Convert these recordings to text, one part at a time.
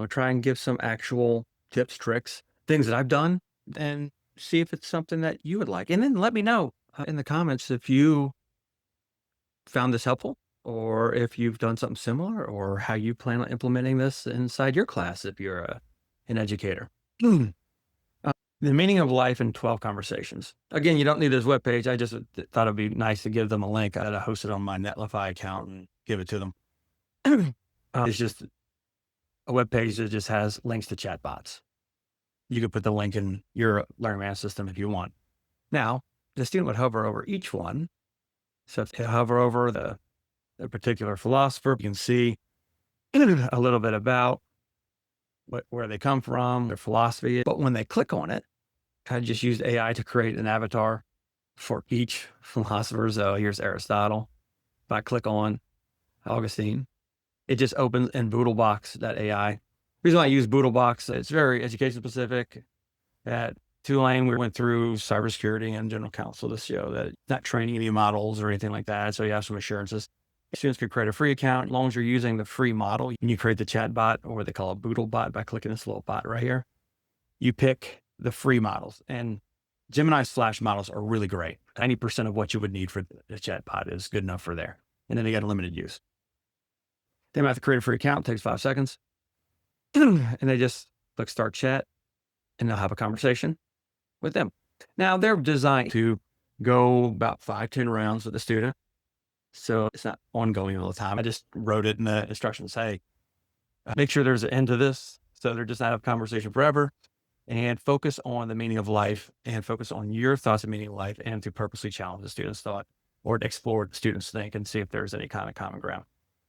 try and give some actual tips, tricks, things that I've done, and see if it's something that you would like. And then let me know in the comments if you found this helpful or if you've done something similar or how you plan on implementing this inside your class if you're an educator. Mm. The meaning of life in 12 conversations. Again, you don't need this webpage. I just thought it'd be nice to give them a link. I host it on my Netlify account and give it to them. It's just a webpage that just has links to chatbots. You could put the link in your learning management system if you want. Now, the student would hover over each one. So if they hover over the particular philosopher, you can see a little bit about where they come from, their philosophy. But when they click on it, I just used AI to create an avatar for each philosopher. So here's Aristotle. If I click on Augustine, it just opens in Boodlebox, that AI. The reason why I use Boodlebox, it's very education specific. At Tulane, we went through cybersecurity and general counsel to show that not training any models or anything like that. So you have some assurances. Students can create a free account as long as you're using the free model. And you create the chat bot, or what they call a Boodlebot, by clicking this little bot right here. You pick the free models, and Gemini's Flash models are really great. 90% of what you would need for the chat bot is good enough for there. And then they got unlimited use. They might have to create a free account. It takes 5 seconds. And they just click start chat, and they'll have a conversation with them. Now, they're designed to go about 5-10 rounds with the student. So it's not ongoing all the time. I just wrote it in the instructions. Hey, make sure there's an end to this. So they're just not have a conversation forever, and focus on the meaning of life and focus on your thoughts of meaning of life, and to purposely challenge the student's thought or to explore the student's think and see if there's any kind of common ground.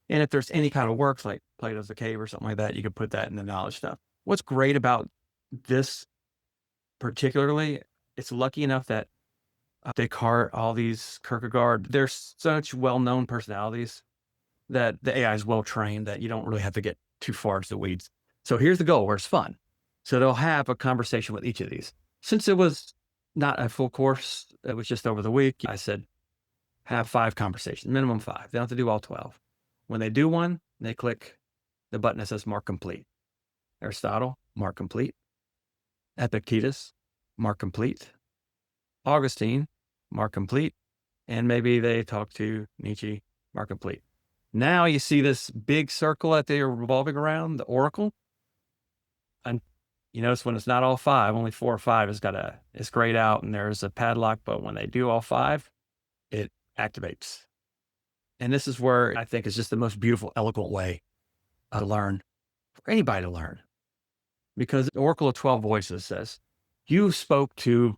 And if there's any kind of works like Plato's The Cave or something like that, you could put that in the knowledge stuff. What's great about this particularly, it's lucky enough that Descartes, all these Kierkegaard, they're such well-known personalities that the AI is well-trained that you don't really have to get too far into the weeds. So here's the goal where it's fun. So they'll have a conversation with each of these. Since it was not a full course, it was just over the week, I said, have 5 conversations, minimum 5. They don't have to do all 12. When they do one, they click the button that says mark complete. Aristotle, mark complete. Epictetus, mark complete. Augustine, mark complete. And maybe they talk to Nietzsche, mark complete. Now you see this big circle that they are revolving around, the oracle. And you notice when it's not all 5, only 4 or 5 it's grayed out and there's a padlock. But when they do all 5, it activates. And this is where I think is just the most beautiful, eloquent way to learn, for anybody to learn. Because the Oracle of 12 Voices says, you spoke to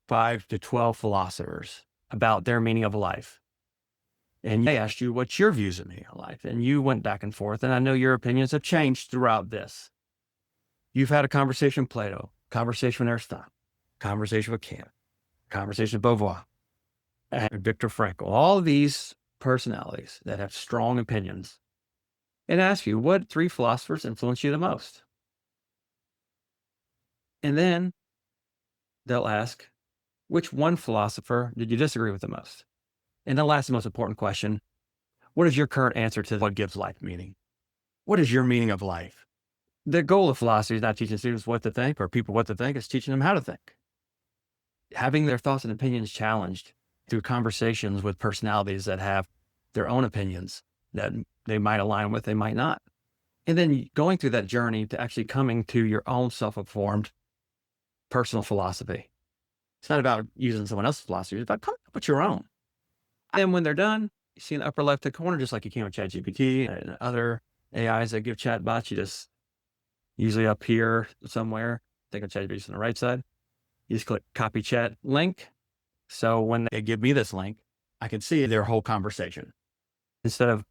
5 to 12 philosophers about their meaning of life. And they asked you what's your views of meaning of life. And you went back and forth. And I know your opinions have changed throughout this. You've had a conversation with Plato, conversation with Aristotle, conversation with Kant, conversation with Beauvoir, and Viktor Frankl, all of these personalities that have strong opinions, and ask you what 3 philosophers influence you the most. And then they'll ask, which one philosopher did you disagree with the most? And they'll ask the most important question, what is your current answer to what gives life meaning? What is your meaning of life? The goal of philosophy is not teaching students what to think or people what to think, it's teaching them how to think. Having their thoughts and opinions challenged through conversations with personalities that have their own opinions that they might align with, they might not. And then going through that journey to actually coming to your own self-informed personal philosophy. It's not about using someone else's philosophy, it's about coming up with your own. And when they're done, you see in the upper left-hand corner, just like you can with ChatGPT and other AIs that give chatbots, you just usually up here somewhere, I think of ChatGPT on the right side, you just click copy chat link. So when they give me this link, I can see their whole conversation. Instead of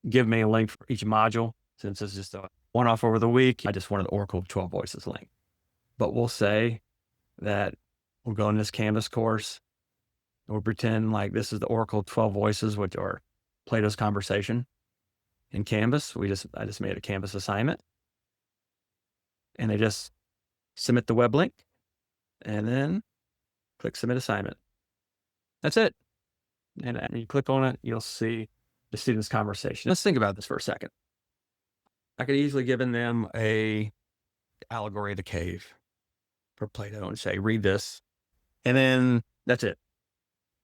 give me a link for each module, since it's just a one-off over the week, I just wanted the Oracle of 12 Voices link. But we'll say that we'll go in this Canvas course, we'll pretend like this is the Oracle of 12 Voices, which are Plato's conversation in Canvas. I just made a Canvas assignment, and they just submit the web link and then click submit assignment. That's it. And you click on it, you'll see the student's conversation. Let's think about this for a second. I could easily given them a allegory of the cave for Plato and say, read this. And then that's it.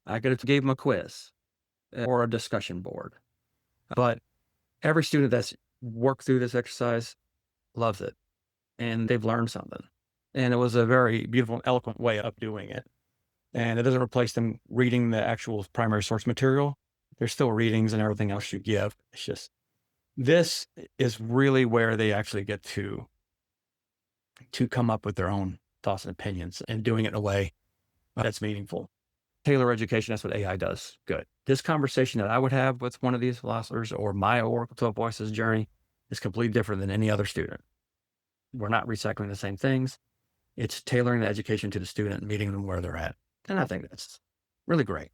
I could have gave them a quiz or a discussion board. But every student that's worked through this exercise loves it and they've learned something. And it was a very beautiful and eloquent way of doing it. And it doesn't replace them reading the actual primary source material. There's still readings and everything else you give. It's just, this is really where they actually get to come up with their own thoughts and opinions and doing it in a way that's meaningful. Tailor education, that's what AI does. Good. This conversation that I would have with one of these philosophers or my Oracle 12 Voices journey is completely different than any other student. We're not recycling the same things. It's tailoring the education to the student and meeting them where they're at. And I think that's really great.